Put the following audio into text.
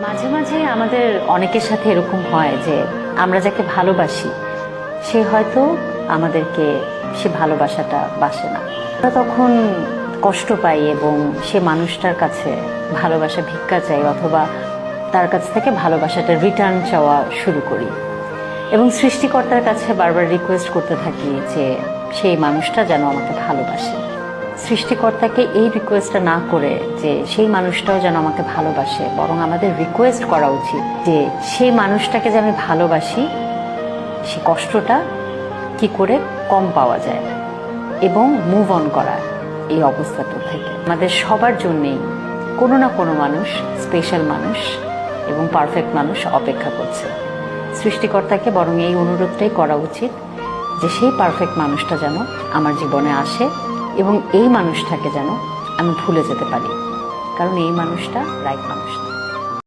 মাঝে মাঝে আমাদের অনেকের সাথে এরকম হয় যে আমরা যাকে ভালোবাসি সে হয়তো আমাদেরকে সে ভালোবাসাটা বাসে না। আমরা তখন কষ্ট পাই এবং সে মানুষটার কাছে ভালোবাসা ভিক্ষা চাই অথবা তার কাছ থেকে ভালোবাসাটা রিটার্ন চাওয়া শুরু করি এবং সৃষ্টিকর্তার কাছে বারবার রিকোয়েস্ট করতে থাকি যে সেই মানুষটা যেন আমাকে ভালোবাসে। সৃষ্টিকর্তাকে এই রিকোয়েস্টটা না করে যে সেই মানুষটাও যেন আমাকে ভালোবাসে, বরং আমাদের রিকোয়েস্ট করা উচিত যে সেই মানুষটাকে যে আমি ভালোবাসি সে কষ্টটা কি করে কম পাওয়া যায় এবং মুভ অন করা এই অবস্থাটা থেকে। আমাদের সবার জন্যেই কোনো না কোনো মানুষ, স্পেশাল মানুষ এবং পারফেক্ট মানুষ অপেক্ষা করছে। সৃষ্টিকর্তাকে বরং এই অনুরোধটাই করা উচিত যে সেই পারফেক্ট মানুষটা যেন আমার জীবনে আসে এবং এই মানুষটাকে যেন আমি ভুলে যেতে পারি, কারণ এই মানুষটা রাইট মানুষ।